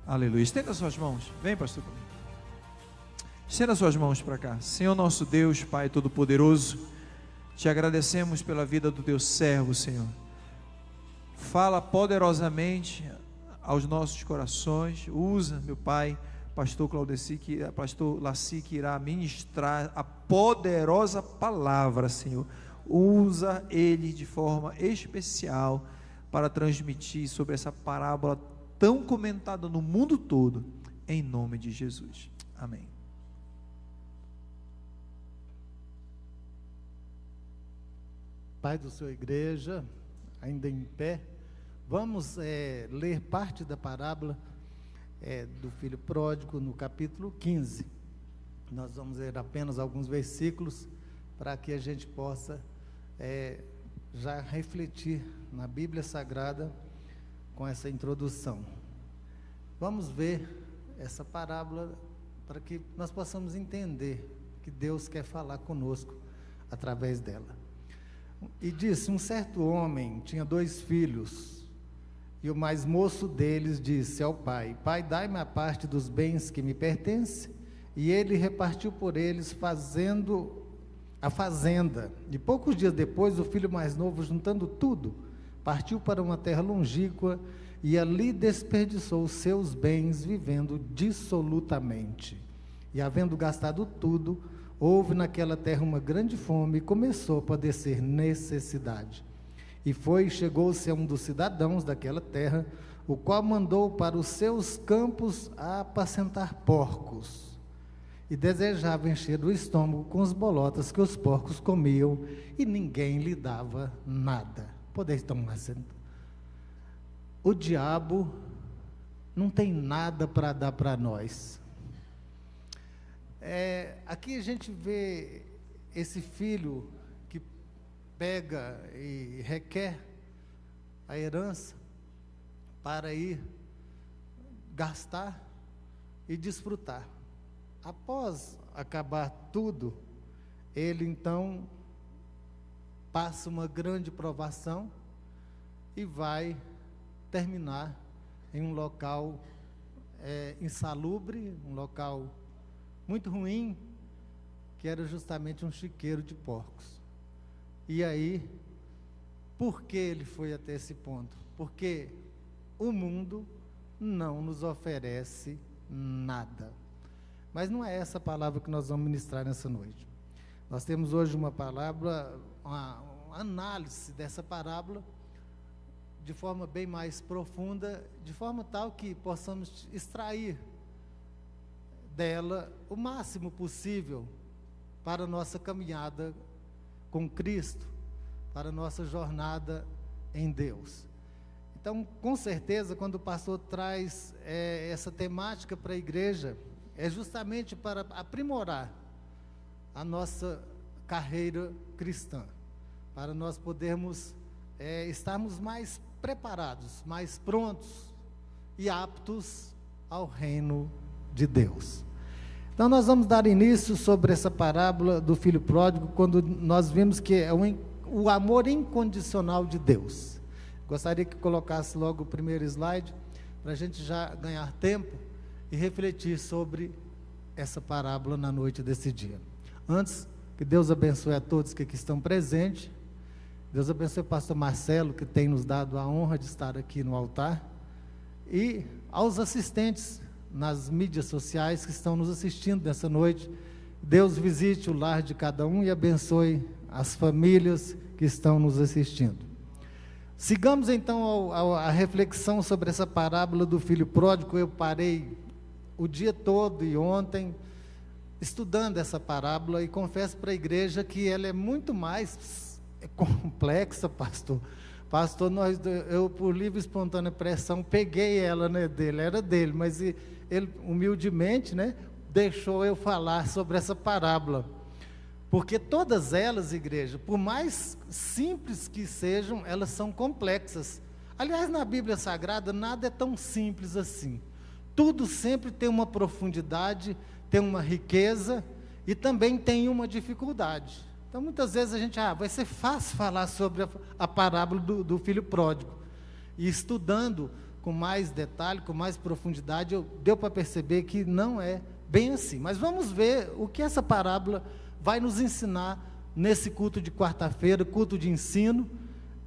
Aleluia. Estenda suas mãos. Vem, pastor. Estenda suas mãos para cá. Senhor nosso Deus, Pai Todo-Poderoso, te agradecemos pela vida do teu servo, Senhor. Fala poderosamente aos nossos corações. Usa, meu Pai, pastor Laci, que irá ministrar a poderosa palavra, Senhor. Usa ele de forma especial para transmitir sobre essa parábola tão comentada no mundo todo, em nome de Jesus. Amém. Pai do Senhor, igreja, ainda em pé, vamos ler parte da parábola do filho pródigo no capítulo 15. Nós vamos ler apenas alguns versículos para que a gente possa já refletir na Bíblia Sagrada com essa introdução. Vamos ver essa parábola para que nós possamos entender que Deus quer falar conosco através dela. E disse: um certo homem tinha 2 filhos, e o mais moço deles disse ao pai: Pai, dai-me a parte dos bens que me pertence. E ele repartiu por eles fazendo a fazenda. E poucos dias depois, o filho mais novo, juntando tudo, partiu para uma terra longínqua e ali desperdiçou os seus bens, vivendo dissolutamente. E havendo gastado tudo, houve naquela terra uma grande fome e começou a padecer necessidade. E chegou-se a um dos cidadãos daquela terra, o qual mandou para os seus campos a apacentar porcos. E desejava encher o estômago com as bolotas que os porcos comiam, e ninguém lhe dava nada. Podeis tomar assento. O diabo não tem nada para dar para nós. Aqui a gente vê esse filho que pega e requer a herança para ir gastar e desfrutar. Após acabar tudo, ele então passa uma grande provação e vai terminar em um local insalubre, um local muito ruim, que era justamente um chiqueiro de porcos. E aí, por que ele foi até esse ponto? Porque o mundo não nos oferece nada. Mas não é essa palavra que nós vamos ministrar nessa noite. Nós temos hoje uma palavra, uma análise dessa parábola, de forma bem mais profunda, de forma tal que possamos extrair dela o máximo possível para a nossa caminhada com Cristo, para a nossa jornada em Deus. Então, com certeza, quando o pastor traz essa temática para a igreja, é justamente para aprimorar a nossa carreira cristã, para nós podermos estarmos mais preparados, mais prontos e aptos ao reino de Deus. Então nós vamos dar início sobre essa parábola do filho pródigo, quando nós vimos que é o amor incondicional de Deus. Gostaria que colocasse logo o primeiro slide, para a gente já ganhar tempo e refletir sobre essa parábola na noite desse dia. Antes, que Deus abençoe a todos que aqui estão presentes. Deus abençoe o pastor Marcelo, que tem nos dado a honra de estar aqui no altar, e aos assistentes nas mídias sociais que estão nos assistindo nessa noite. Deus visite o lar de cada um e abençoe as famílias que estão nos assistindo. Sigamos então a reflexão sobre essa parábola do filho pródigo. Eu parei o dia todo e ontem estudando essa parábola e confesso para a igreja que ela é muito mais complexa, pastor. Pastor, eu por livre e espontânea pressão peguei ela, né, era dele, mas ele humildemente, né, deixou eu falar sobre essa parábola, porque todas elas, igreja, por mais simples que sejam, elas são complexas. Aliás, na Bíblia Sagrada nada é tão simples assim. Tudo sempre tem uma profundidade, tem uma riqueza e também tem uma dificuldade. Então, muitas vezes a gente, vai ser fácil falar sobre a parábola do filho pródigo. E estudando com mais detalhe, com mais profundidade, deu para perceber que não é bem assim. Mas vamos ver o que essa parábola vai nos ensinar nesse culto de quarta-feira, culto de ensino,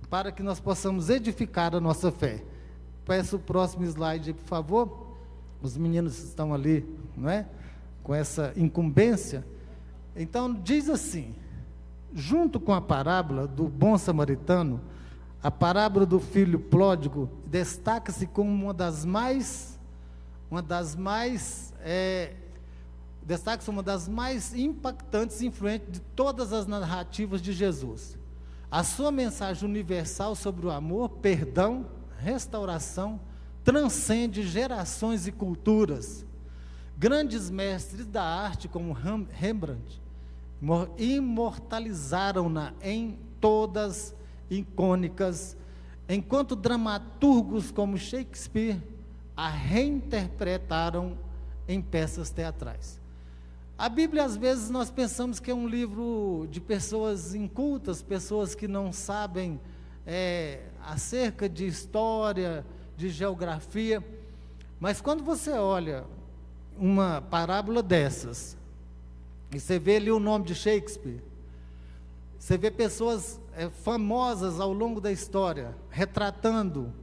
para que nós possamos edificar a nossa fé. Peço o próximo slide, por favor. Os meninos estão ali, não é? Com essa incumbência. Então, diz assim, junto com a parábola do bom samaritano, a parábola do filho pródigo destaca-se como uma das mais impactantes e influentes de todas as narrativas de Jesus. A sua mensagem universal sobre o amor, perdão, restauração, transcende gerações e culturas. Grandes mestres da arte, como Rembrandt, imortalizaram-na em todas icônicas, enquanto dramaturgos como Shakespeare a reinterpretaram em peças teatrais. A Bíblia, às vezes, nós pensamos que é um livro de pessoas incultas, pessoas que não sabem acerca de história, de geografia, mas quando você olha uma parábola dessas, e você vê ali o nome de Shakespeare, você vê pessoas famosas ao longo da história, retratando,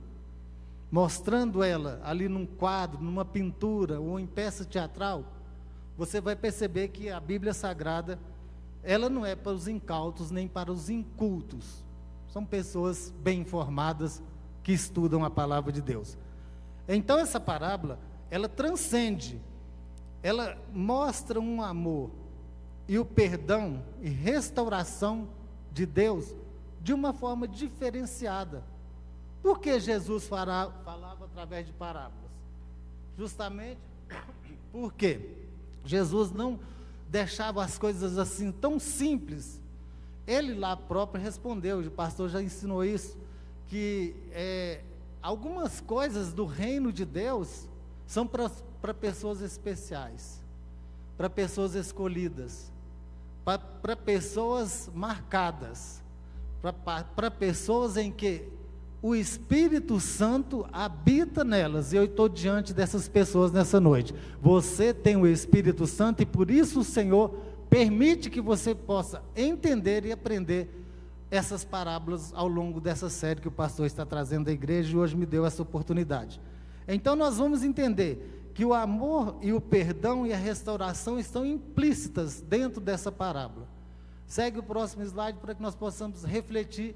mostrando ela ali num quadro, numa pintura, ou em peça teatral, você vai perceber que a Bíblia Sagrada, ela não é para os incautos, nem para os incultos, são pessoas bem informadas, que estudam a palavra de Deus. Então essa parábola, ela transcende, ela mostra um amor, e o perdão e restauração de Deus, de uma forma diferenciada. Por que Jesus falava através de parábolas? Justamente porque Jesus não deixava as coisas assim tão simples. Ele lá próprio respondeu, o pastor já ensinou isso, que algumas coisas do reino de Deus são para pessoas especiais, para pessoas escolhidas, para pessoas marcadas, para pessoas em que o Espírito Santo habita nelas. E eu estou diante dessas pessoas nessa noite. Você tem o Espírito Santo e por isso o Senhor permite que você possa entender e aprender essas parábolas ao longo dessa série que o pastor está trazendo à igreja e hoje me deu essa oportunidade. Então nós vamos entender que o amor e o perdão e a restauração estão implícitas dentro dessa parábola. Segue o próximo slide para que nós possamos refletir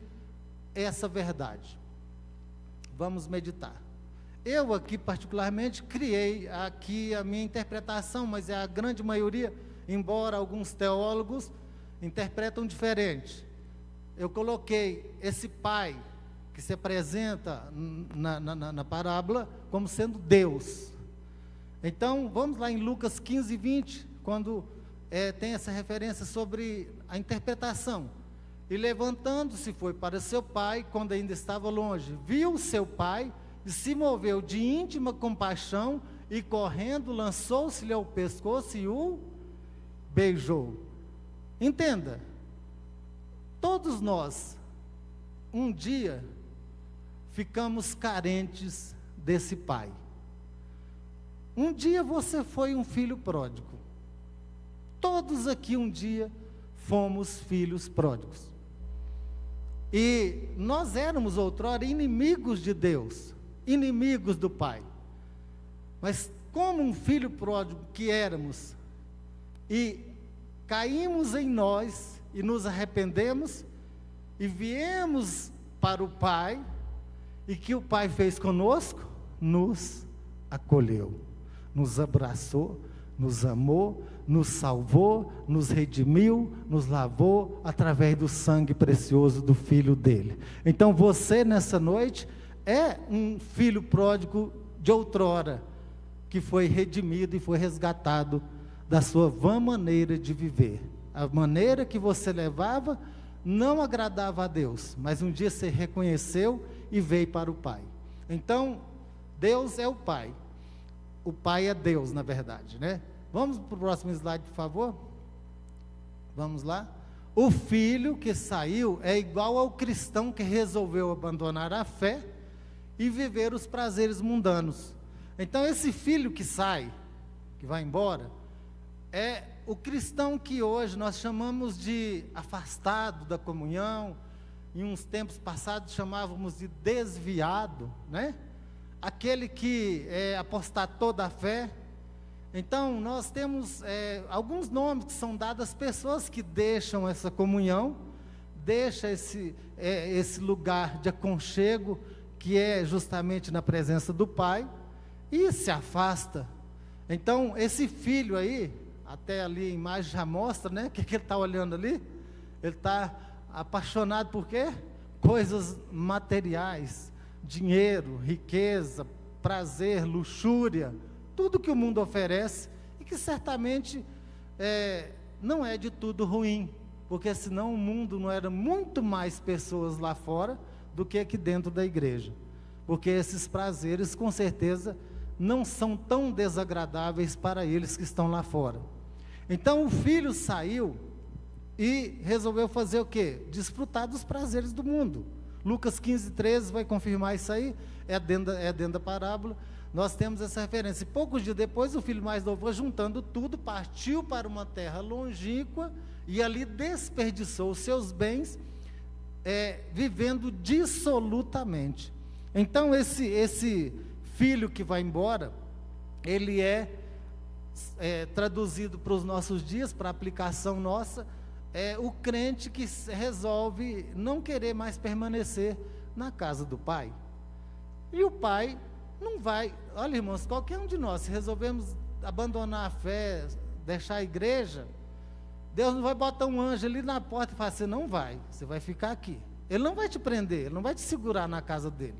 essa verdade. Vamos meditar. Eu aqui particularmente criei aqui a minha interpretação, mas é a grande maioria, embora alguns teólogos interpretam diferente. Eu coloquei esse pai que se apresenta na parábola como sendo Deus. Então, vamos lá em Lucas 15, 20, quando tem essa referência sobre a interpretação. E levantando-se foi para seu pai, quando ainda estava longe. Viu seu pai e se moveu de íntima compaixão e correndo lançou-se-lhe ao pescoço e o beijou. Entenda, todos nós, um dia, ficamos carentes desse pai. Um dia você foi um filho pródigo. Todos aqui um dia fomos filhos pródigos. E nós éramos outrora inimigos de Deus, inimigos do Pai. Mas como um filho pródigo que éramos, e caímos em nós, e nos arrependemos, e viemos para o Pai, e que o Pai fez conosco? Nos acolheu, nos abraçou, nos amou, nos salvou, nos redimiu, nos lavou através do sangue precioso do Filho dele. Então você nessa noite é um filho pródigo de outrora, que foi redimido e foi resgatado da sua vã maneira de viver. A maneira que você levava não agradava a Deus, mas um dia você reconheceu e veio para o Pai. Então, Deus é o Pai. O Pai é Deus, na verdade, né? Vamos para o próximo slide, por favor? Vamos lá? O filho que saiu é igual ao cristão que resolveu abandonar a fé e viver os prazeres mundanos. Então esse filho que sai, que vai embora, é o cristão que hoje nós chamamos de afastado da comunhão, em uns tempos passados chamávamos de desviado, né? Aquele que apostatou da fé. Então nós temos alguns nomes que são dados às pessoas que deixam essa comunhão, deixam esse lugar de aconchego, que é justamente na presença do Pai, e se afasta. Então esse filho aí, até ali a imagem já mostra, né? O que ele está olhando ali? Ele está apaixonado por quê? Coisas materiais, dinheiro, riqueza, prazer, luxúria, tudo que o mundo oferece, e que certamente não é de tudo ruim, porque senão o mundo não era muito mais pessoas lá fora do que aqui dentro da igreja, porque esses prazeres com certeza não são tão desagradáveis para eles que estão lá fora. Então o filho saiu e resolveu fazer o quê? Desfrutar dos prazeres do mundo. Lucas 15:13 vai confirmar isso aí, é dentro da parábola, nós temos essa referência. E poucos dias depois, o filho mais novo, juntando tudo, partiu para uma terra longínqua, e ali desperdiçou os seus bens, vivendo dissolutamente. Então esse filho que vai embora, ele traduzido para os nossos dias, para a aplicação nossa, o crente que resolve não querer mais permanecer na casa do pai. E o pai não vai, olha irmãos, qualquer um de nós, se resolvemos abandonar a fé, deixar a igreja, Deus não vai botar um anjo ali na porta e falar, você não vai, você vai ficar aqui. Ele não vai te prender, ele não vai te segurar na casa dele.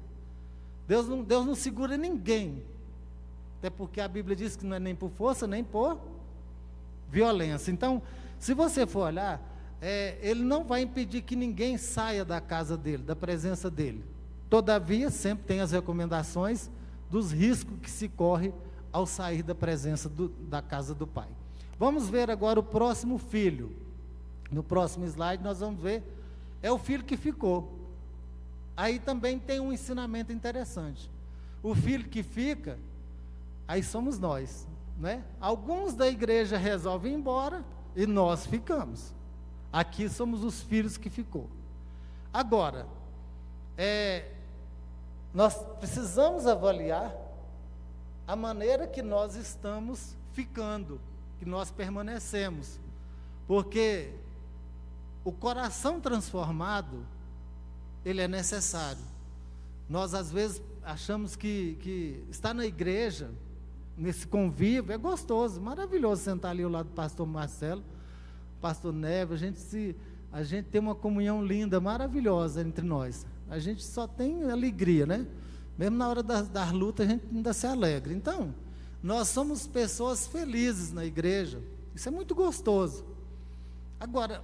Deus não segura ninguém, até porque a Bíblia diz que não é nem por força, nem por violência. Então, se você for olhar, ele não vai impedir que ninguém saia da casa dele, da presença dele. Todavia, sempre tem as recomendações dos riscos que se corre ao sair da presença da casa do pai. Vamos ver agora o próximo filho. No próximo slide nós vamos ver, é o filho que ficou. Aí também tem um ensinamento interessante. O filho que fica, aí somos nós, né? Alguns da igreja resolvem ir embora e nós ficamos. Aqui somos os filhos que ficou. Agora, nós precisamos avaliar a maneira que nós estamos ficando, que nós permanecemos, porque o coração transformado, ele é necessário. Nós às vezes achamos que estar na igreja, nesse convívio, é gostoso, maravilhoso sentar ali ao lado do pastor Marcelo, pastor Neves, a gente tem uma comunhão linda, maravilhosa entre nós. A gente só tem alegria, né? Mesmo na hora das lutas, a gente ainda se alegra. Então, nós somos pessoas felizes na igreja. Isso é muito gostoso. Agora,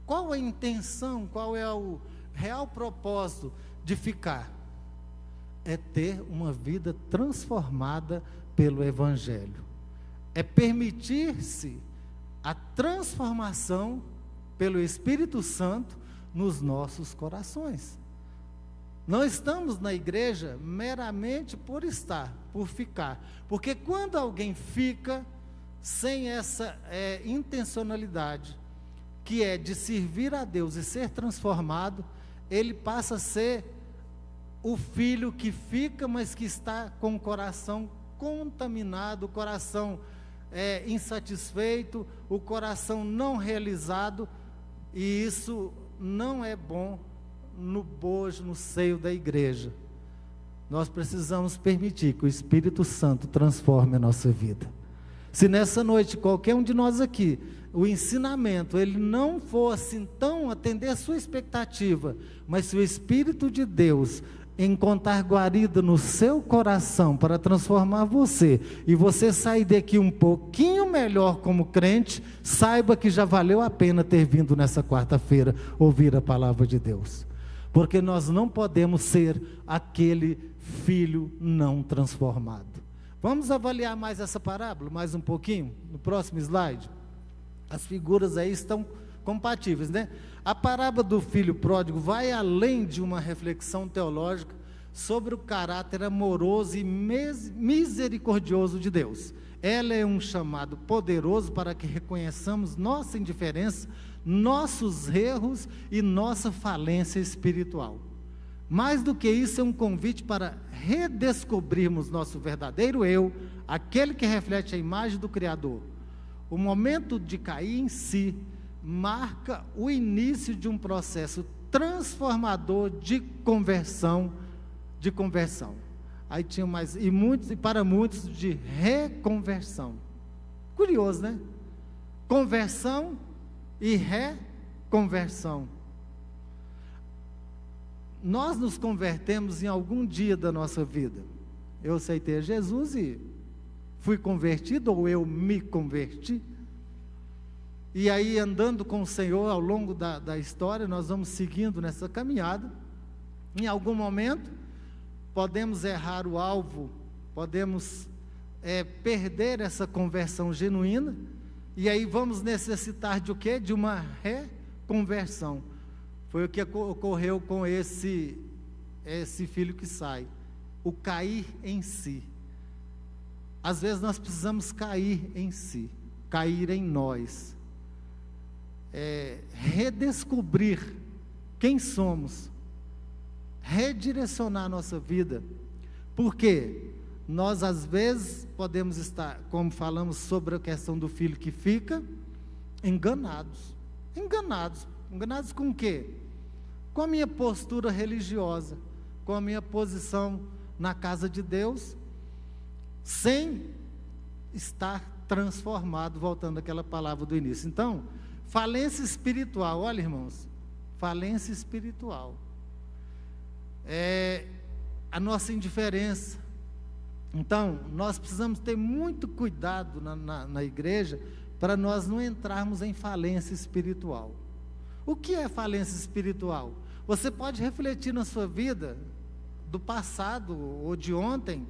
qual a intenção, qual é o real propósito de ficar? É ter uma vida transformada pelo Evangelho. É permitir-se a transformação pelo Espírito Santo nos nossos corações. Não estamos na igreja meramente por estar, por ficar. Porque quando alguém fica sem essa intencionalidade, que é de servir a Deus e ser transformado, ele passa a ser o filho que fica, mas que está com o coração contaminado, o coração insatisfeito, o coração não realizado, e isso não é bom no bojo, no seio da igreja. Nós precisamos permitir que o Espírito Santo transforme a nossa vida. Se nessa noite, qualquer um de nós aqui, o ensinamento, ele não for assim tão atender a sua expectativa, mas se o Espírito de Deus encontrar guarida no seu coração para transformar você, e você sair daqui um pouquinho melhor como crente, saiba que já valeu a pena ter vindo nessa quarta-feira ouvir a palavra de Deus, porque nós não podemos ser aquele filho não transformado. Vamos avaliar mais essa parábola, mais um pouquinho, no próximo slide. As figuras aí estão compatíveis, né? A parábola do filho pródigo vai além de uma reflexão teológica, sobre o caráter amoroso e misericordioso de Deus. Ela é um chamado poderoso para que reconheçamos nossa indiferença, nossos erros e nossa falência espiritual. Mais do que isso, é um convite para redescobrirmos nosso verdadeiro eu, aquele que reflete a imagem do Criador. O momento de cair em si marca o início de um processo transformador de conversão. Aí tinha mais, e para muitos, de reconversão. Curioso, né? Conversão e reconversão. Nós nos convertemos em algum dia da nossa vida. Eu aceitei a Jesus e fui convertido, ou eu me converti. E aí, andando com o Senhor ao longo da história, nós vamos seguindo nessa caminhada. Em algum momento, podemos errar o alvo, podemos perder essa conversão genuína, e aí vamos necessitar de o quê? De uma reconversão. Foi o que ocorreu com esse filho que sai, o cair em si. Às vezes nós precisamos cair em si, cair em nós, redescobrir quem somos, redirecionar a nossa vida, porque nós às vezes podemos estar, como falamos sobre a questão do filho que fica, enganados com o quê? Com a minha postura religiosa, com a minha posição na casa de Deus, sem estar transformado, voltando àquela palavra do início. Então, falência espiritual, olha, irmãos, falência espiritual, a nossa indiferença. Então, nós precisamos ter muito cuidado na igreja, para nós não entrarmos em falência espiritual. O que é falência espiritual? Você pode refletir na sua vida, do passado, ou de ontem,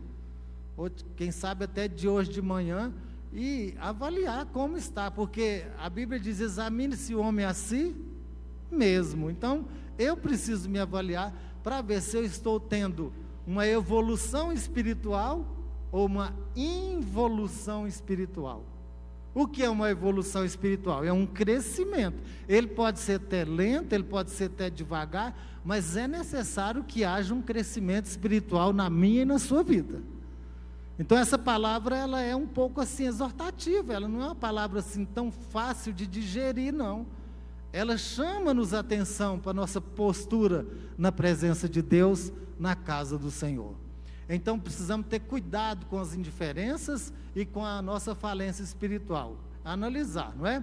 ou quem sabe até de hoje de manhã, e avaliar como está, porque a Bíblia diz: examine-se o homem a si mesmo. Então, eu preciso me avaliar, para ver se eu estou tendo uma evolução espiritual, ou uma involução espiritual. O que é uma evolução espiritual? É um crescimento. Ele pode ser até lento, ele pode ser até devagar, mas é necessário que haja um crescimento espiritual na minha e na sua vida. Então essa palavra, ela é um pouco assim exortativa, ela não é uma palavra assim tão fácil de digerir, não. Ela chama-nos a atenção para a nossa postura na presença de Deus, na casa do Senhor. Então precisamos ter cuidado com as indiferenças e com a nossa falência espiritual, analisar, não é?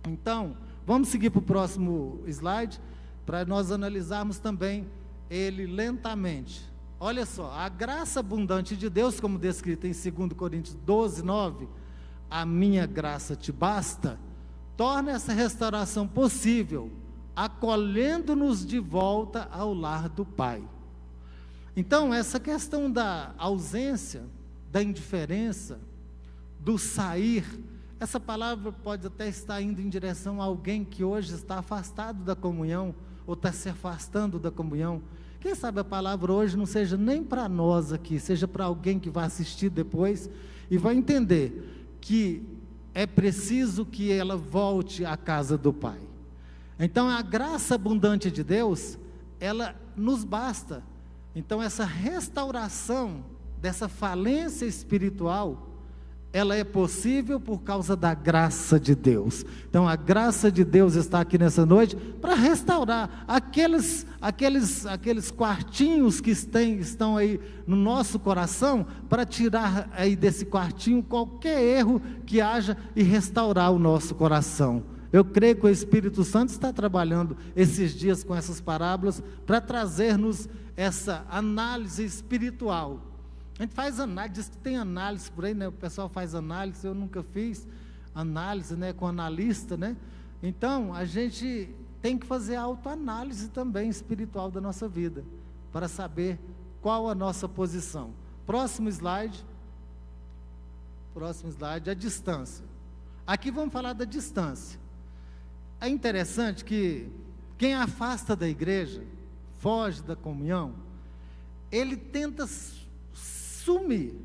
Então, vamos seguir para o próximo slide, para nós analisarmos também ele lentamente. Olha só, a graça abundante de Deus, como descrita em 2 Coríntios 12, 9, a minha graça te basta, torna essa restauração possível, acolhendo-nos de volta ao lar do Pai. Então, essa questão da ausência, da indiferença, do sair, essa palavra pode até estar indo em direção a alguém que hoje está afastado da comunhão, ou está se afastando da comunhão. Quem sabe a palavra hoje não seja nem para nós aqui, seja para alguém que vai assistir depois, e vai entender que é preciso que ela volte à casa do Pai. Então, a graça abundante de Deus, ela nos basta. Então, essa restauração dessa falência espiritual, ela é possível por causa da graça de Deus. Então, a graça de Deus está aqui nessa noite para restaurar aqueles quartinhos que estão aí no nosso coração, para tirar aí desse quartinho qualquer erro que haja e restaurar o nosso coração. Eu creio que o Espírito Santo está trabalhando esses dias com essas parábolas para trazer-nos essa análise espiritual. A gente faz análise, diz que tem análise por aí, né? O pessoal faz análise, eu nunca fiz análise, né, com analista, né? Então, a gente tem que fazer autoanálise também espiritual da nossa vida, para saber qual a nossa posição. Próximo slide, a distância. Aqui vamos falar da distância. É interessante que quem afasta da igreja, foge da comunhão, ele tenta sumir.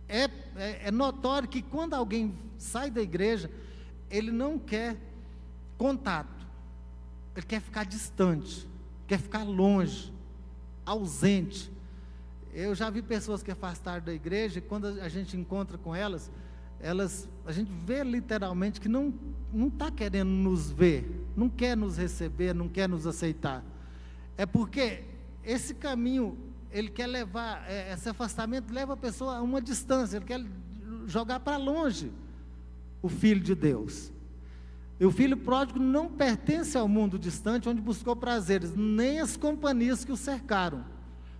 É notório que quando alguém sai da igreja, ele não quer contato, ele quer ficar distante, quer ficar longe, ausente. Eu já vi pessoas que afastaram da igreja, e quando a gente encontra com elas, a gente vê literalmente que não está querendo nos ver, não quer nos receber, não quer nos aceitar. É porque esse caminho, ele quer levar, esse afastamento leva a pessoa a uma distância, ele quer jogar para longe o Filho de Deus. E o filho pródigo não pertence ao mundo distante, onde buscou prazeres, nem as companhias que o cercaram.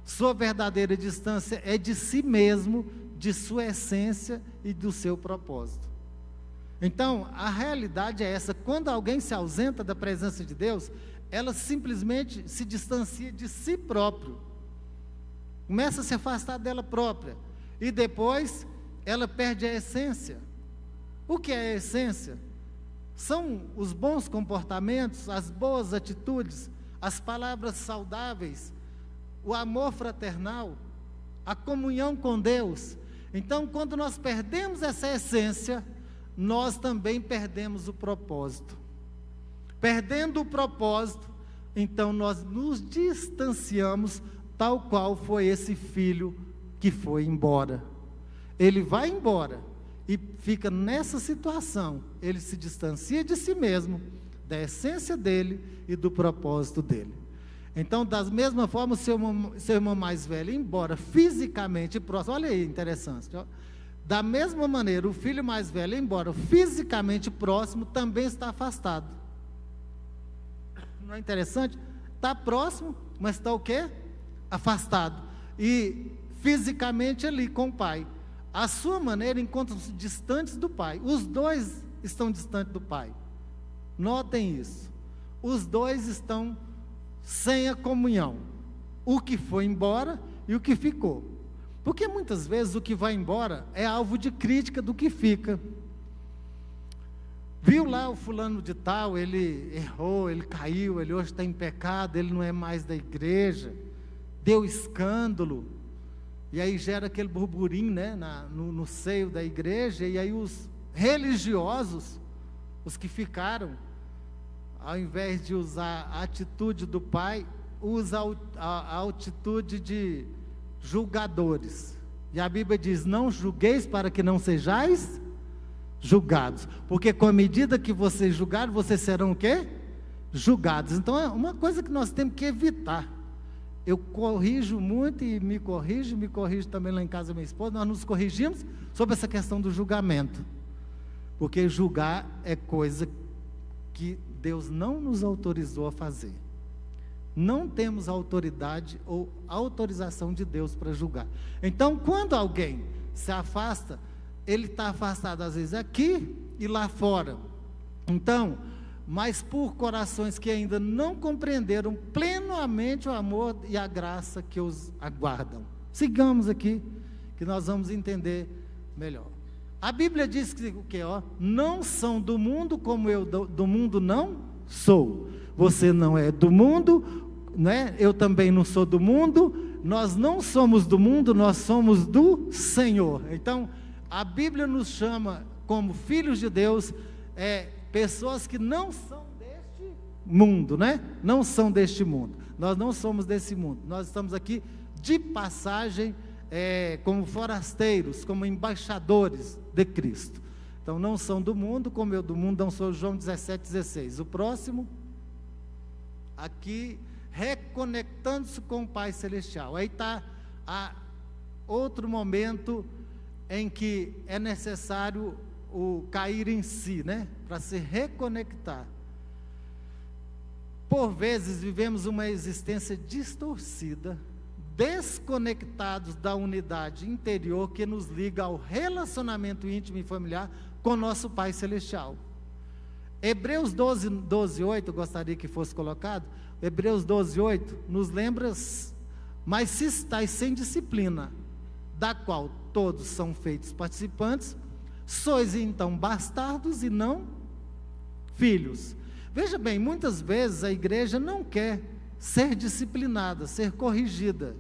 Sua verdadeira distância é de si mesmo, de sua essência e do seu propósito. Então, a realidade é essa: quando alguém se ausenta da presença de Deus, ela simplesmente se distancia de si próprio, começa a se afastar dela própria, e depois ela perde a essência. O que é a essência? São os bons comportamentos, as boas atitudes, as palavras saudáveis, o amor fraternal, a comunhão com Deus. Então, quando nós perdemos essa essência, nós também perdemos o propósito. Perdendo o propósito, então nós nos distanciamos, tal qual foi esse filho que foi embora. Ele vai embora e fica nessa situação, ele se distancia de si mesmo, da essência dele e do propósito dele. Então, da mesma forma, o seu irmão mais velho, embora fisicamente próximo, olha aí, interessante, ó. Da mesma maneira, o filho mais velho, embora fisicamente próximo, também está afastado. Não é interessante? Está próximo, mas está o quê? Afastado. E fisicamente ali com o pai. À sua maneira, encontram-se distantes do pai. Os dois estão distantes do pai. Notem isso. Os dois estão sem a comunhão. O que foi embora e o que ficou. Porque muitas vezes o que vai embora é alvo de crítica do que fica. Viu lá o fulano de tal, ele errou, ele caiu, ele hoje está em pecado, ele não é mais da igreja, deu escândalo. E aí gera aquele burburinho, né, no seio da igreja, e aí os religiosos, os que ficaram, ao invés de usar a atitude do pai, usa a atitude de julgadores. E a Bíblia diz: não julgueis para que não sejais julgados, porque com a medida que vocês julgarem, vocês serão o quê? Julgados. Então é uma coisa que nós temos que evitar. Eu corrijo muito e me corrijo também lá em casa minha esposa, nós nos corrigimos sobre essa questão do julgamento, porque julgar é coisa que Deus não nos autorizou a fazer. Não temos autoridade ou autorização de Deus para julgar. Então, quando alguém se afasta, ele está afastado às vezes aqui e lá fora. Então, mas por corações que ainda não compreenderam plenamente o amor e a graça que os aguardam. Sigamos aqui, que nós vamos entender melhor. A Bíblia diz que o que? Não são do mundo, como eu do mundo não sou. Você não é do mundo, né? Eu também não sou do mundo. Nós não somos do mundo, nós somos do Senhor. Então, a Bíblia nos chama como filhos de Deus, pessoas que não são deste mundo, né? Não são deste mundo. Nós não somos desse mundo. Nós estamos aqui de passagem, como forasteiros, como embaixadores de Cristo. Então, não são do mundo, como eu do mundo não sou. João 17,16. O próximo, aqui, reconectando-se com o Pai Celestial. Aí está outro momento em que é necessário o cair em si, né? Para se reconectar. Por vezes vivemos uma existência distorcida, desconectados da unidade interior que nos liga ao relacionamento íntimo e familiar com nosso Pai Celestial. Hebreus 12:8, eu gostaria que fosse colocado. Hebreus 12:8 nos lembra: mas se estáis sem disciplina, da qual todos são feitos participantes, sois então bastardos e não filhos. Veja bem, muitas vezes a igreja não quer ser disciplinada, ser corrigida.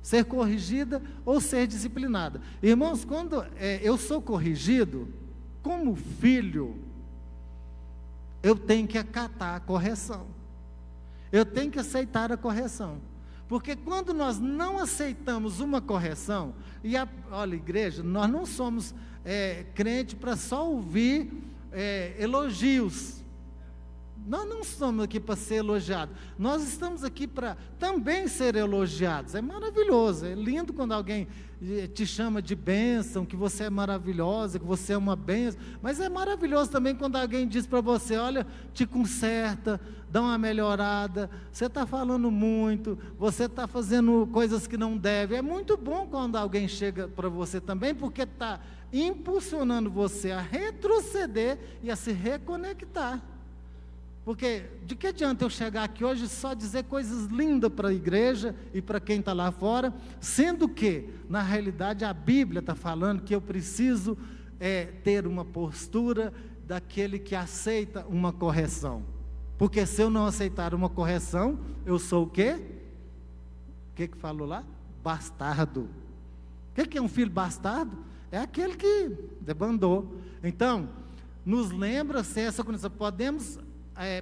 Ser corrigida ou ser disciplinada. Irmãos, quando eu sou corrigido, como filho, eu tenho que acatar a correção. Eu tenho que aceitar a correção. Porque quando nós não aceitamos uma correção, olha, igreja, nós não somos crente para só ouvir elogios. Nós não estamos aqui para ser elogiados, nós estamos aqui para também ser elogiados. É maravilhoso, é lindo quando alguém te chama de bênção, que você é maravilhosa, que você é uma bênção, mas é maravilhoso também quando alguém diz para você, olha, te conserta, dá uma melhorada, você está falando muito, você está fazendo coisas que não deve. É muito bom quando alguém chega para você também, porque está impulsionando você a retroceder e a se reconectar. Porque de que adianta eu chegar aqui hoje só dizer coisas lindas para a igreja e para quem está lá fora, sendo que, na realidade, a Bíblia está falando que eu preciso ter uma postura daquele que aceita uma correção. Porque se eu não aceitar uma correção, eu sou o quê? O que falou lá? Bastardo. O que é um filho bastardo? É aquele que debandou. Então, nos lembra-se essa condição.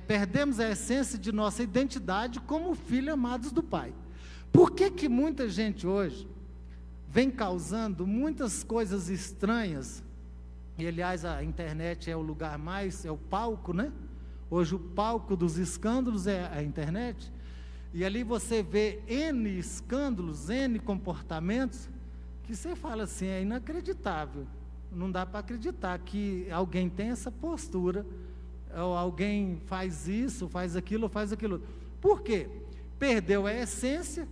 Perdemos a essência de nossa identidade como filhos amados do Pai. Por que muita gente hoje vem causando muitas coisas estranhas? E aliás, a internet é o lugar mais, é o palco, né? Hoje o palco dos escândalos é a internet. E ali você vê N escândalos, N comportamentos, que você fala assim, é inacreditável. Não dá para acreditar que alguém tem essa postura, ou alguém faz isso, faz aquilo, faz aquilo. Por quê? Perdeu a essência,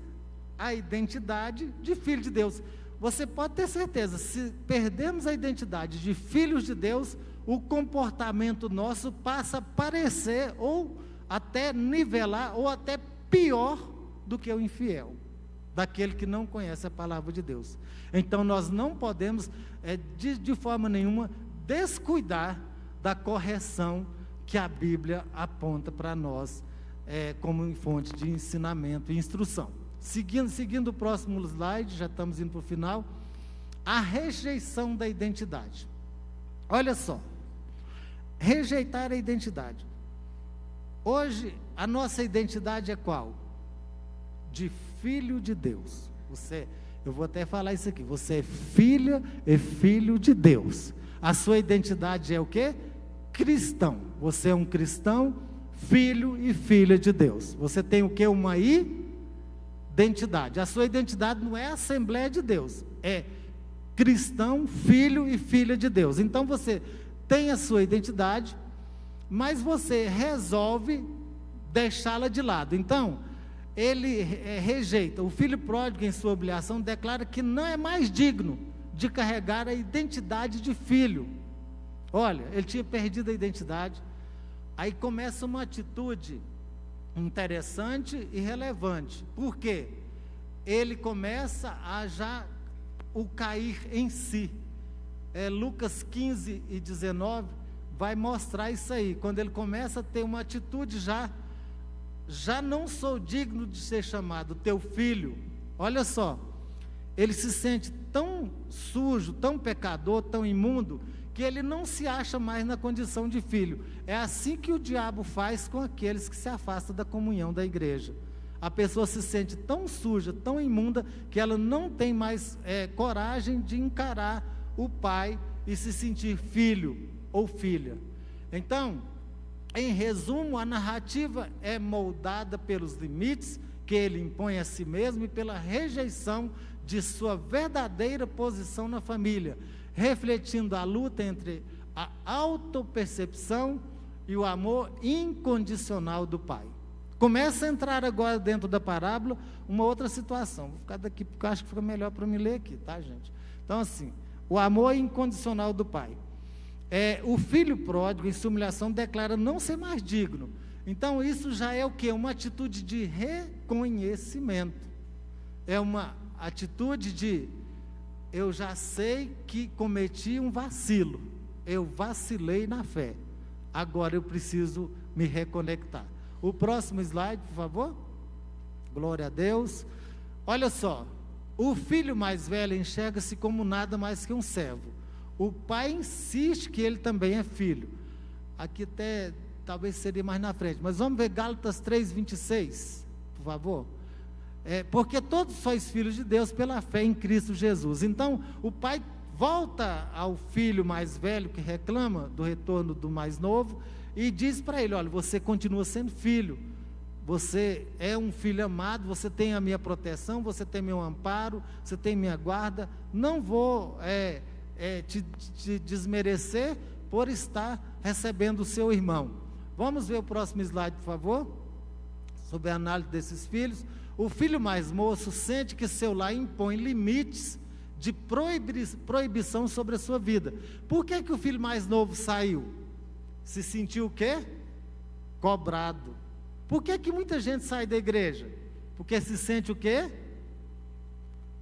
a identidade de filho de Deus. Você pode ter certeza, se perdermos a identidade de filhos de Deus, o comportamento nosso passa a parecer, ou até nivelar, ou até pior do que o infiel, daquele que não conhece a palavra de Deus. Então nós não podemos, de forma nenhuma, descuidar da correção que a Bíblia aponta para nós como fonte de ensinamento e instrução. Seguindo o próximo slide, já estamos indo para o final, a rejeição da identidade. Olha só, rejeitar a identidade. Hoje, a nossa identidade é qual? De filho de Deus. Eu vou até falar isso aqui, você é filha e filho de Deus. A sua identidade é o quê? Cristão. Você é um cristão, filho e filha de Deus. Você tem o quê? Uma identidade. A sua identidade não é a Assembleia de Deus, é cristão, filho e filha de Deus. Então você tem a sua identidade, mas você resolve deixá-la de lado. Então, ele rejeita. O filho pródigo, em sua obrigação, declara que não é mais digno de carregar a identidade de filho. Olha, ele tinha perdido a identidade. Aí começa uma atitude interessante e relevante. Por quê? Ele começa a já o cair em si. Lucas 15 e 19 vai mostrar isso aí. Quando ele começa a ter uma atitude já não sou digno de ser chamado teu filho. Olha só, ele se sente tão sujo, tão pecador, tão imundo, que ele não se acha mais na condição de filho. É assim que o diabo faz com aqueles que se afastam da comunhão da igreja. A pessoa se sente tão suja, tão imunda, que ela não tem mais coragem de encarar o pai e se sentir filho ou filha. Então, em resumo, a narrativa é moldada pelos limites que ele impõe a si mesmo e pela rejeição de sua verdadeira posição na família, refletindo a luta entre a autopercepção e o amor incondicional do pai. Começa a entrar agora dentro da parábola uma outra situação. Vou ficar daqui porque eu acho que fica melhor para me ler aqui, tá, gente? Então, assim, o amor incondicional do pai. O filho pródigo, em sua humilhação, declara não ser mais digno. Então, isso já é o quê? Uma atitude de reconhecimento. É uma atitude de: eu já sei que cometi um vacilo, eu vacilei na fé, agora eu preciso me reconectar. O próximo slide, por favor. Glória a Deus. Olha só, o filho mais velho enxerga-se como nada mais que um servo. O pai insiste que ele também é filho. Aqui até, talvez seria mais na frente, mas vamos ver Gálatas 3:26, por favor. Porque todos sois filhos de Deus pela fé em Cristo Jesus. Então, o pai volta ao filho mais velho que reclama do retorno do mais novo e diz para ele: olha, você continua sendo filho, você é um filho amado, você tem a minha proteção, você tem meu amparo, você tem minha guarda, não vou te desmerecer por estar recebendo o seu irmão. Vamos ver o próximo slide, por favor, sobre a análise desses filhos. O filho mais moço sente que seu lar impõe limites de proibição sobre a sua vida. Por que o filho mais novo saiu? Se sentiu o quê? Cobrado. Por que muita gente sai da igreja? Porque se sente o quê?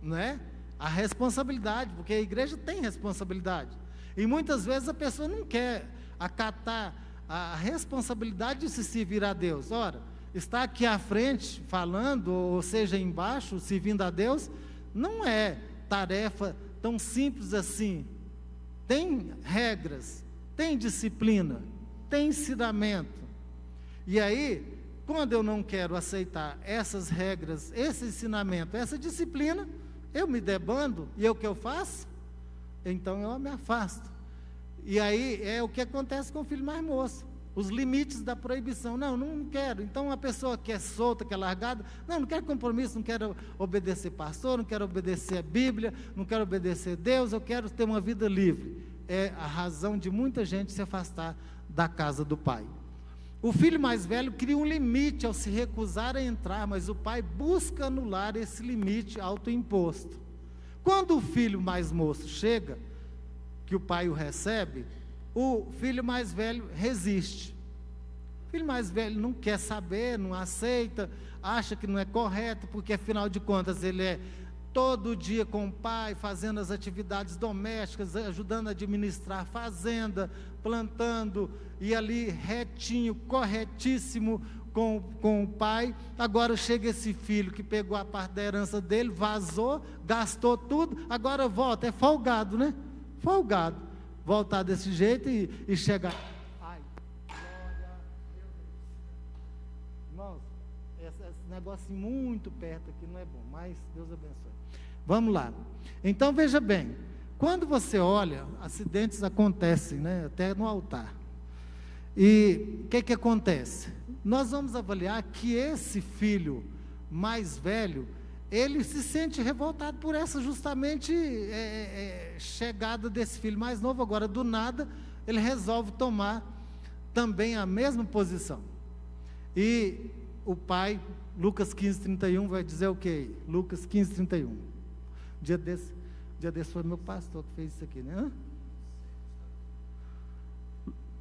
Não é? A responsabilidade, porque a igreja tem responsabilidade. E muitas vezes a pessoa não quer acatar a responsabilidade de se servir a Deus. Ora, está aqui à frente falando, ou seja, embaixo, servindo a Deus, não é tarefa tão simples assim. Tem regras, tem disciplina, tem ensinamento. E aí, quando eu não quero aceitar essas regras, esse ensinamento, essa disciplina, eu me debando, e o que eu faço? Então eu me afasto. E aí é o que acontece com o filho mais moço. Os limites da proibição. Não quero. Então a pessoa que é solta, que é largada, não quero compromisso, não quero obedecer pastor, não quero obedecer a Bíblia, não quero obedecer Deus, eu quero ter uma vida livre. É a razão de muita gente se afastar da casa do pai. O filho mais velho cria um limite ao se recusar a entrar, mas o pai busca anular esse limite autoimposto. Quando o filho mais moço chega, que o pai o recebe, o filho mais velho resiste. O filho mais velho não quer saber, não aceita, acha que não é correto, porque afinal de contas ele é todo dia com o pai, fazendo as atividades domésticas, ajudando a administrar a fazenda, plantando, e ali retinho, corretíssimo com o pai. Agora chega esse filho que pegou a parte da herança dele, vazou, gastou tudo, agora volta, é folgado, né? Folgado. Voltar desse jeito e chegar. Ai, glória a Deus. Irmãos, esse negócio muito perto aqui não é bom, mas Deus abençoe. Vamos lá. Então veja bem, quando você olha, acidentes acontecem, né? Até no altar. E o que acontece? Nós vamos avaliar que esse filho mais velho, ele se sente revoltado por essa justamente chegada desse filho mais novo. Agora, do nada, ele resolve tomar também a mesma posição. E o pai, Lucas 15:31, vai dizer o quê? Lucas 15:31. Dia desse foi meu pastor que fez isso aqui, né?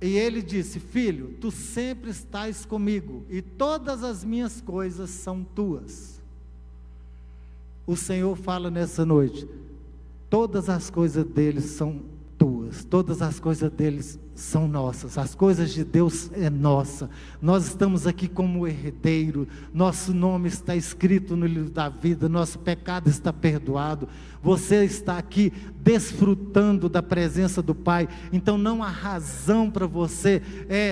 E ele disse: filho, tu sempre estás comigo, e todas as minhas coisas são tuas. O Senhor fala nessa noite, todas as coisas deles são tuas, todas as coisas deles são nossas, as coisas de Deus é nossa, nós estamos aqui como herdeiro, nosso nome está escrito no livro da vida, nosso pecado está perdoado, você está aqui desfrutando da presença do Pai, então não há razão para você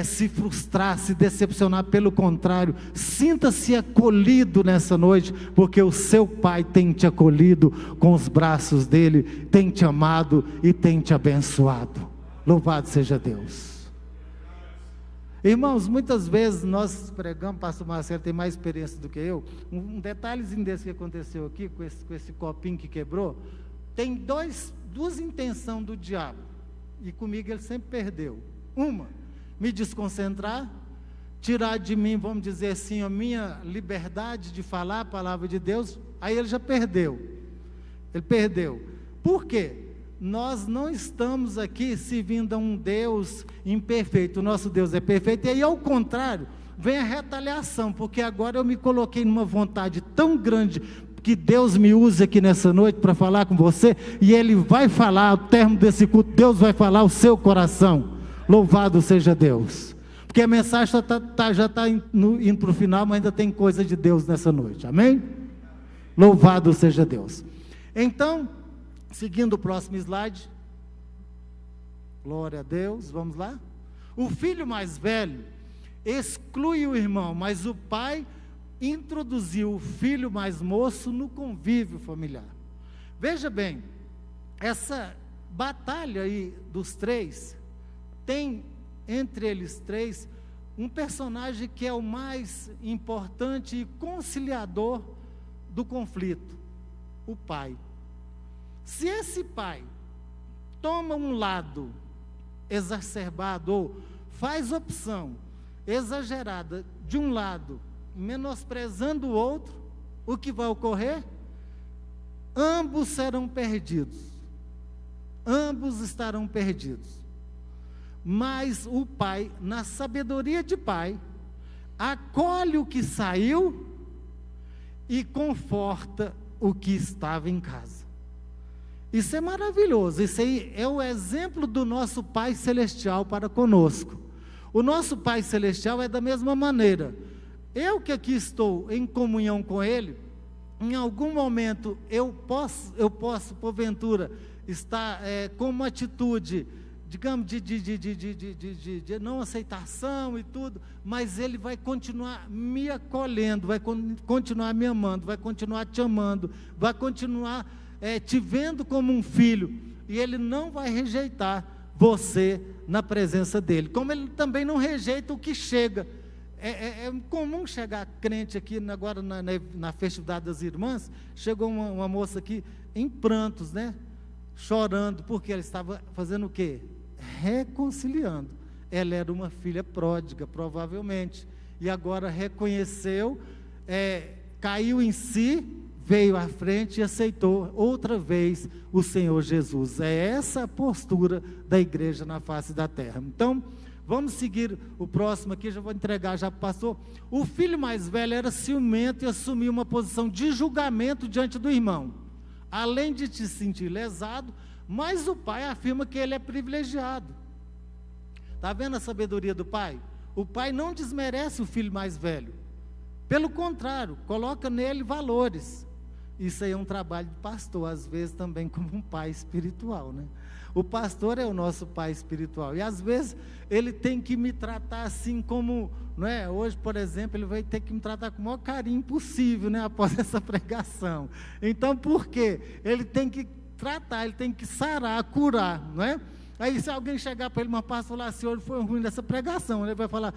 se frustrar, se decepcionar, pelo contrário, sinta-se acolhido nessa noite, porque o seu Pai tem te acolhido com os braços dele, tem te amado e tem te abençoado. Louvado seja Deus. Irmãos, muitas vezes nós pregamos, pastor Marcelo tem mais experiência do que eu, um detalhezinho desse que aconteceu aqui, com esse copinho que quebrou, tem duas intenções do diabo, e comigo ele sempre perdeu. Uma, me desconcentrar, tirar de mim, vamos dizer assim, a minha liberdade de falar a palavra de Deus. Aí ele já perdeu, ele perdeu. Por quê? Nós não estamos aqui servindo a um Deus imperfeito, o nosso Deus é perfeito, e aí ao contrário, vem a retaliação, porque agora eu me coloquei numa vontade tão grande, que Deus me use aqui nessa noite para falar com você, e Ele vai falar, ao término desse culto, Deus vai falar o seu coração, louvado seja Deus. Porque a mensagem já está indo para o final, mas ainda tem coisa de Deus nessa noite, amém? Louvado seja Deus. Então, seguindo o próximo slide, glória a Deus, vamos lá. O filho mais velho exclui o irmão, mas o pai introduziu o filho mais moço no convívio familiar. Veja bem, essa batalha aí dos três, tem entre eles três um personagem que é o mais importante e conciliador do conflito, o pai. Se esse pai toma um lado exacerbado, ou faz opção exagerada de um lado, menosprezando o outro, o que vai ocorrer? Ambos serão perdidos, ambos estarão perdidos. Mas o pai, na sabedoria de pai, acolhe o que saiu e conforta o que estava em casa. Isso é maravilhoso, isso aí é o exemplo do nosso Pai Celestial para conosco. O nosso Pai Celestial é da mesma maneira. Eu que aqui estou em comunhão com Ele, em algum momento eu posso porventura, estar com uma atitude, digamos, de não aceitação e tudo, mas Ele vai continuar me acolhendo, vai continuar me amando, vai continuar te amando, vai continuar te vendo como um filho, e Ele não vai rejeitar você na presença dEle, como Ele também não rejeita o que chega. É comum chegar crente aqui, agora na festividade das irmãs, chegou uma moça aqui em prantos, né? Chorando, porque ela estava fazendo o quê? Reconciliando. Ela era uma filha pródiga, provavelmente, e agora reconheceu, caiu em si, veio à frente e aceitou outra vez o Senhor Jesus. É essa a postura da igreja na face da terra. Então, vamos seguir o próximo aqui, já vou entregar já para o pastor. O filho mais velho era ciumento e assumiu uma posição de julgamento diante do irmão, além de se sentir lesado, mas o pai afirma que ele é privilegiado. Está vendo a sabedoria do pai? O pai não desmerece o filho mais velho, pelo contrário, coloca nele valores. Isso aí é um trabalho de pastor, às vezes também como um pai espiritual, né? O pastor é o nosso pai espiritual, e às vezes ele tem que me tratar assim como, não é? Hoje, por exemplo, ele vai ter que me tratar com o maior carinho possível, né? Após essa pregação. Então, por quê? Ele tem que tratar, ele tem que sarar, curar, não é? Aí se alguém chegar para ele, uma pastor falar assim, hoje foi ruim dessa pregação, ele vai falar,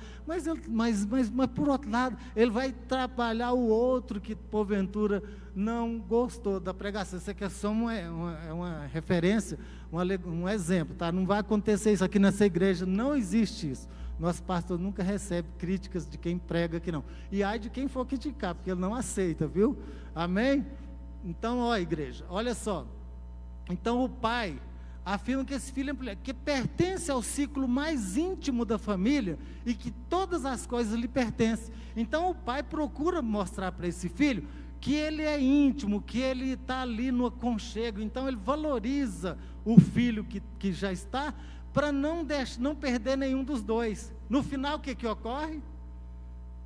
mas por outro lado, ele vai trabalhar o outro que porventura não gostou da pregação. Isso aqui é só uma referência, um exemplo, tá? Não vai acontecer isso aqui nessa igreja, não existe isso. Nosso pastor nunca recebe críticas de quem prega aqui, não. E ai de quem for criticar, porque ele não aceita, viu? Amém? Então, ó, igreja, olha só. Então o pai afirma que esse filho é mulher, que pertence ao ciclo mais íntimo da família e que todas as coisas lhe pertencem. Então o pai procura mostrar para esse filho que ele é íntimo, que ele está ali no aconchego. Então ele valoriza o filho que já está, para não perder nenhum dos dois. No final, o que ocorre?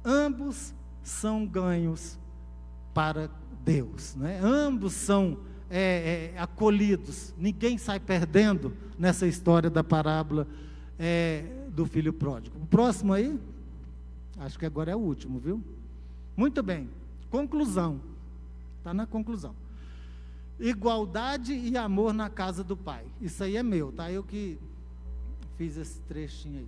Ambos são ganhos para Deus, né? Ambos são acolhidos, ninguém sai perdendo nessa história da parábola do filho pródigo. O próximo aí, acho que agora é o último, viu? Muito bem, conclusão, está na conclusão. Igualdade e amor na casa do pai, isso aí é meu, tá? Eu que fiz esse trechinho aí.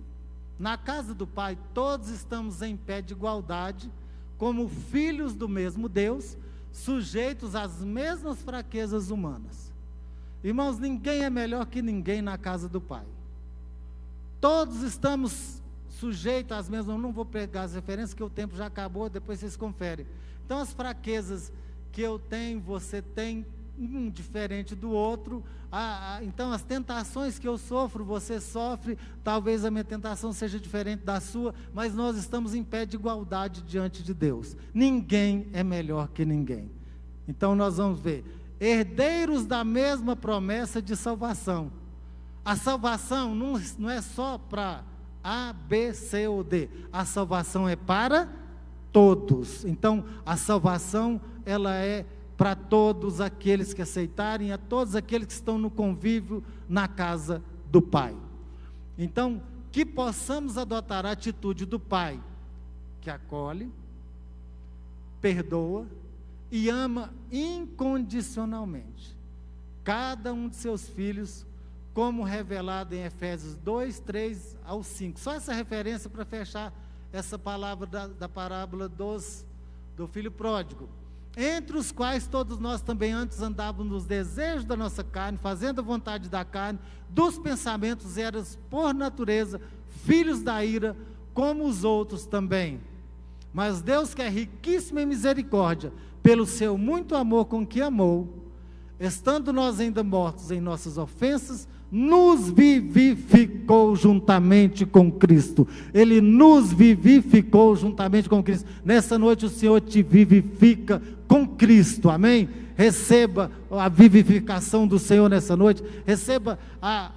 Na casa do pai, todos estamos em pé de igualdade, como filhos do mesmo Deus, sujeitos às mesmas fraquezas humanas. Irmãos, ninguém é melhor que ninguém na casa do Pai. Todos estamos sujeitos às mesmas, não vou pegar as referências, que o tempo já acabou, depois vocês conferem. Então, as fraquezas que eu tenho, você tem, um diferente do outro. Então, as tentações que eu sofro, você sofre, talvez a minha tentação seja diferente da sua, mas nós estamos em pé de igualdade diante de Deus. Ninguém é melhor que ninguém. Então, nós vamos ver, herdeiros da mesma promessa de salvação. A salvação não é só para A, B, C ou D. A salvação é para todos. Então, a salvação, ela é para todos aqueles que aceitarem, a todos aqueles que estão no convívio na casa do Pai. Então, que possamos adotar a atitude do Pai, que acolhe, perdoa e ama incondicionalmente cada um de seus filhos, como revelado em Efésios 2, 3 ao 5. Só essa referência para fechar essa palavra da parábola do filho pródigo. Entre os quais todos nós também antes andávamos nos desejos da nossa carne, fazendo a vontade da carne, dos pensamentos, éramos por natureza filhos da ira, como os outros também. Mas Deus, que é riquíssimo em misericórdia, pelo seu muito amor com que amou, estando nós ainda mortos em nossas ofensas, nos vivificou juntamente com Cristo. Ele nos vivificou juntamente com Cristo. Nessa noite o Senhor te vivifica com Cristo, amém? Receba a vivificação do Senhor nessa noite, receba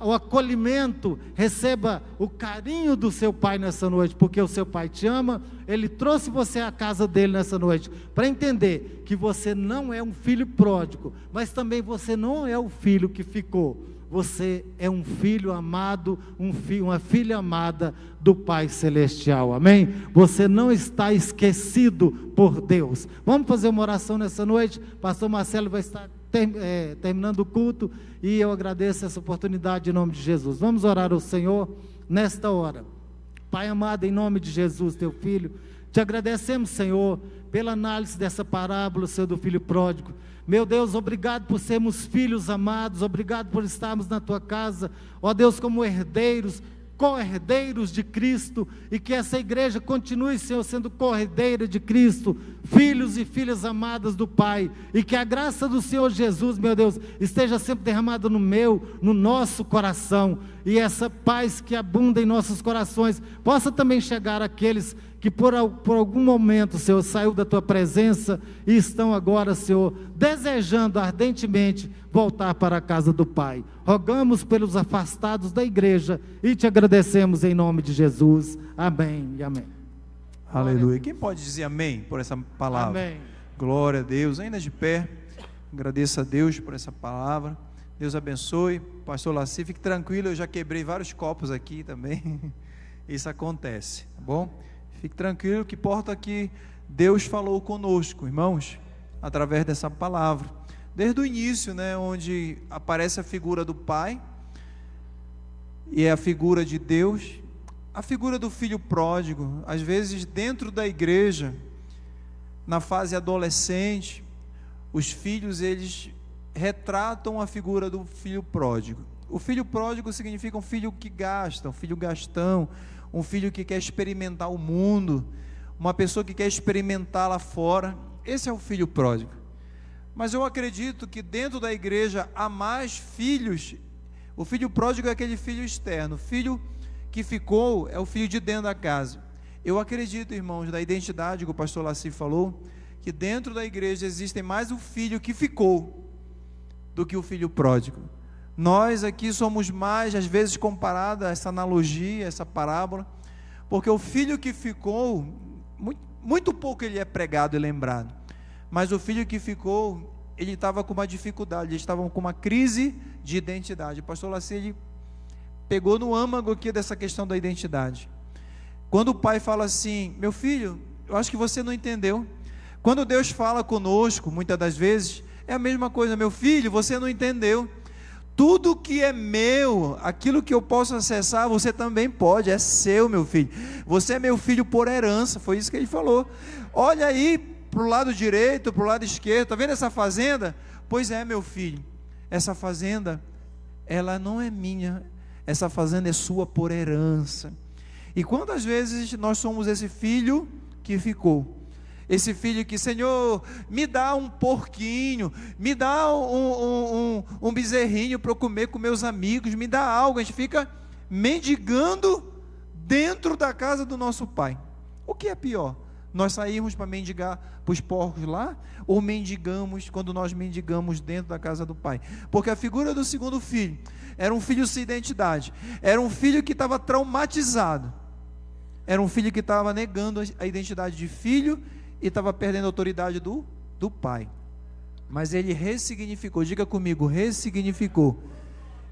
o acolhimento, receba o carinho do seu Pai nessa noite, porque o seu Pai te ama. Ele trouxe você à casa dele nessa noite, para entender que você não é um filho pródigo, mas também você não é o filho que ficou. Você é um filho amado, uma filha amada do Pai Celestial, amém? Você não está esquecido por Deus. Vamos fazer uma oração nessa noite. Pastor Marcelo vai estar terminando o culto, e eu agradeço essa oportunidade em nome de Jesus. Vamos orar ao Senhor nesta hora. Pai amado, em nome de Jesus, teu Filho, te agradecemos, Senhor, pela análise dessa parábola, Senhor, do filho pródigo. Meu Deus, obrigado por sermos filhos amados, obrigado por estarmos na tua casa, ó Deus, como herdeiros, co-herdeiros de Cristo, e que essa igreja continue, Senhor, sendo co-herdeira de Cristo, filhos e filhas amadas do Pai, e que a graça do Senhor Jesus, meu Deus, esteja sempre derramada no nosso coração, e essa paz que abunda em nossos corações, possa também chegar àqueles que por algum momento, Senhor, saiu da tua presença, e estão agora, Senhor, desejando ardentemente voltar para a casa do Pai. Rogamos pelos afastados da igreja, e te agradecemos em nome de Jesus, amém e amém. Aleluia. Quem pode dizer amém por essa palavra? Amém. Glória a Deus. Ainda de pé, agradeço a Deus por essa palavra. Deus abençoe. Pastor Laci, fique tranquilo, eu já quebrei vários copos aqui também. Isso acontece, tá bom? Fique tranquilo, que importa que Deus falou conosco, irmãos, através dessa palavra. Desde o início, né, onde aparece a figura do Pai, e é a figura de Deus, a figura do filho pródigo. Às vezes dentro da igreja, na fase adolescente, os filhos, eles retratam a figura do filho pródigo. O filho pródigo significa um filho que gasta, um filho gastão, um filho que quer experimentar o mundo, uma pessoa que quer experimentar lá fora. Esse é o filho pródigo. Mas eu acredito que dentro da igreja há mais filhos. O filho pródigo é aquele filho externo, o filho que ficou é o filho de dentro da casa. Eu acredito, irmãos, da identidade que o pastor Laci falou, que dentro da igreja existem mais o filho que ficou do que o filho pródigo. Nós aqui somos mais, às vezes, comparado a essa analogia, essa parábola, porque o filho que ficou, muito pouco ele é pregado e lembrado, mas o filho que ficou, ele estava com uma dificuldade, eles estavam com uma crise de identidade. O pastor Laci, ele pegou no âmago aqui dessa questão da identidade. Quando o pai fala assim: meu filho, eu acho que você não entendeu. Quando Deus fala conosco, muitas das vezes, é a mesma coisa: meu filho, você não entendeu. Tudo que é meu, aquilo que eu posso acessar, você também pode, é seu, meu filho. Você é meu filho por herança, foi isso que ele falou. Olha aí para o lado direito, para o lado esquerdo, está vendo essa fazenda? Pois é, meu filho, essa fazenda, ela não é minha, essa fazenda é sua por herança. E quantas vezes nós somos esse filho que ficou? Esse filho que, Senhor, me dá um porquinho, me dá um bezerrinho para eu comer com meus amigos, me dá algo. A gente fica mendigando dentro da casa do nosso pai. O que é pior? Nós saímos para mendigar para os porcos lá, ou mendigamos quando nós mendigamos dentro da casa do pai? Porque a figura do segundo filho era um filho sem identidade, era um filho que estava traumatizado, era um filho que estava negando a identidade de filho e estava perdendo a autoridade do pai. Mas ele ressignificou, diga comigo, ressignificou.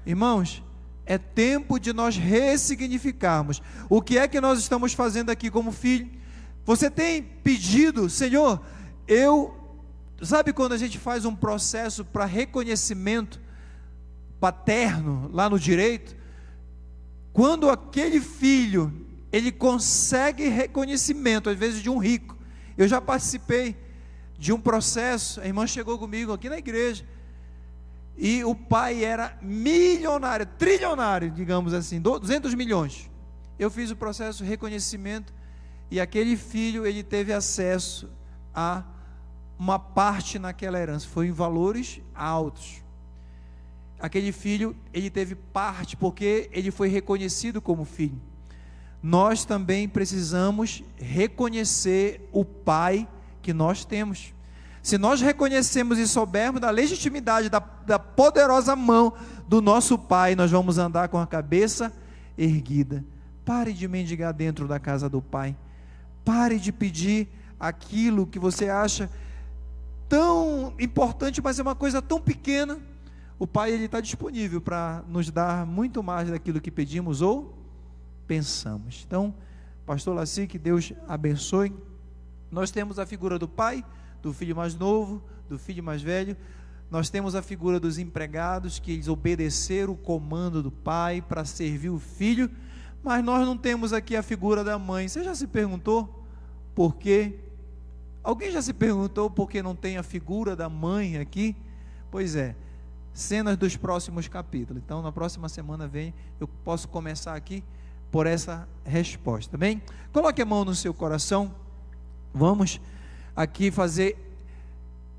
Irmãos, é tempo de nós ressignificarmos. O que é que nós estamos fazendo aqui como filho? Você tem pedido, Senhor, sabe quando a gente faz um processo para reconhecimento paterno, lá no direito, quando aquele filho, ele consegue reconhecimento, às vezes de um rico. Eu já participei de um processo, a irmã chegou comigo aqui na igreja, e o pai era milionário, trilionário, digamos assim, 200 milhões. Eu fiz o processo de reconhecimento, e aquele filho, ele teve acesso a uma parte naquela herança, foi em valores altos. Aquele filho, ele teve parte, porque ele foi reconhecido como filho. Nós também precisamos reconhecer o pai que nós temos. Se nós reconhecemos e soubermos da legitimidade, da poderosa mão do nosso pai, nós vamos andar com a cabeça erguida. Pare de mendigar dentro da casa do pai. Pare de pedir aquilo que você acha tão importante, mas é uma coisa tão pequena. O pai, ele está disponível para nos dar muito mais daquilo que pedimos ou pensamos. Então, pastor Laci, que Deus abençoe. Nós temos a figura do pai, do filho mais novo, do filho mais velho. Nós temos a figura dos empregados, que eles obedeceram o comando do pai para servir o filho. Mas nós não temos aqui a figura da mãe. Você já se perguntou por quê? Alguém já se perguntou por que não tem a figura da mãe aqui? Pois é, cenas dos próximos capítulos. Então, na próxima semana eu posso começar aqui por essa resposta, bem? Coloque a mão no seu coração. Vamos aqui fazer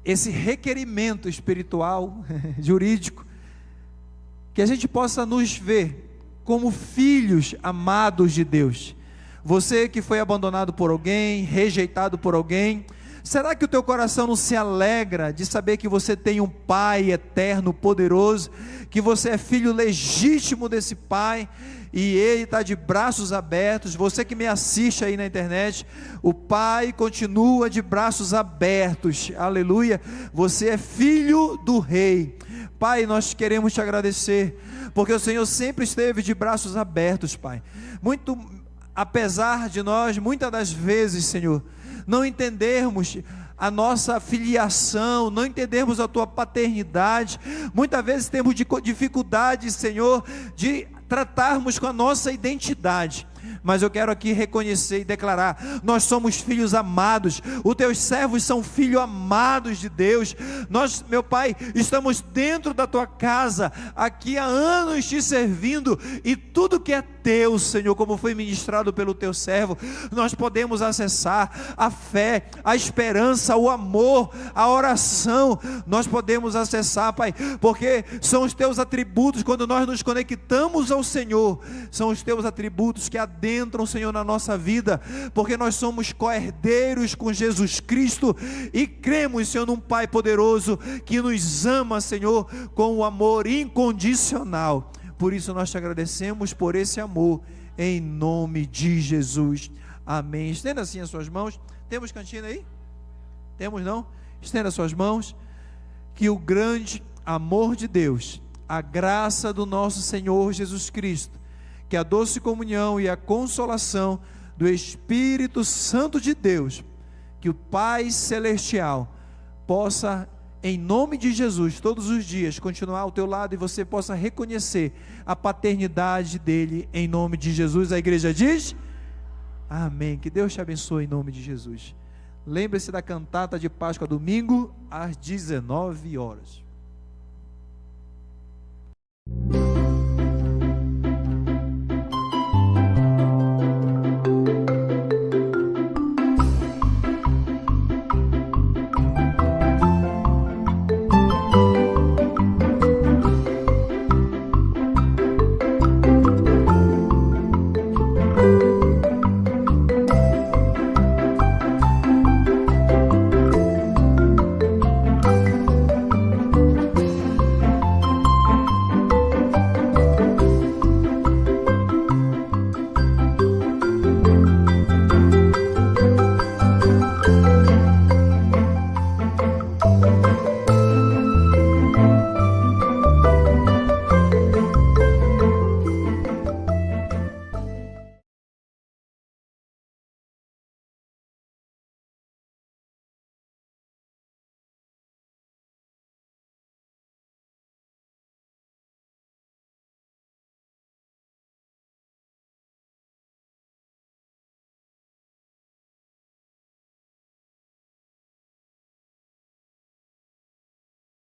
esse requerimento espiritual, jurídico, que a gente possa nos ver como filhos amados de Deus. Você que foi abandonado por alguém, rejeitado por alguém, será que o teu coração não se alegra de saber que você tem um pai eterno, poderoso, que você é filho legítimo desse pai, e ele está de braços abertos? Você que me assiste aí na internet, o pai continua de braços abertos, aleluia. Você é filho do rei. Pai, nós queremos te agradecer, porque o Senhor sempre esteve de braços abertos, Pai. Muito, apesar de nós, muitas das vezes, Senhor, não entendermos a nossa filiação, não entendermos a tua paternidade, muitas vezes temos dificuldade, Senhor, de tratarmos com a nossa identidade. Mas eu quero aqui reconhecer e declarar: nós somos filhos amados, os teus servos são filhos amados de Deus. Nós, meu Pai, estamos dentro da tua casa, aqui há anos te servindo, e tudo que é teu, Senhor, como foi ministrado pelo teu servo, nós podemos acessar a fé, a esperança, o amor, a oração, nós podemos acessar, Pai, porque são os teus atributos. Quando nós nos conectamos ao Senhor, são os teus atributos que adentram, Senhor, na nossa vida, porque nós somos co-herdeiros com Jesus Cristo, e cremos, Senhor, num Pai poderoso, que nos ama, Senhor, com o amor incondicional. Por isso nós te agradecemos por esse amor, em nome de Jesus, amém. Estenda assim as suas mãos. Temos cantina aí? Temos não? Estenda as suas mãos. Que o grande amor de Deus, a graça do nosso Senhor Jesus Cristo, que a doce comunhão e a consolação do Espírito Santo de Deus, que o Pai Celestial possa, em nome de Jesus, todos os dias continuar ao teu lado, e você possa reconhecer a paternidade dele, em nome de Jesus. A igreja diz amém. Que Deus te abençoe em nome de Jesus. Lembre-se da cantata de Páscoa, domingo às 19 horas.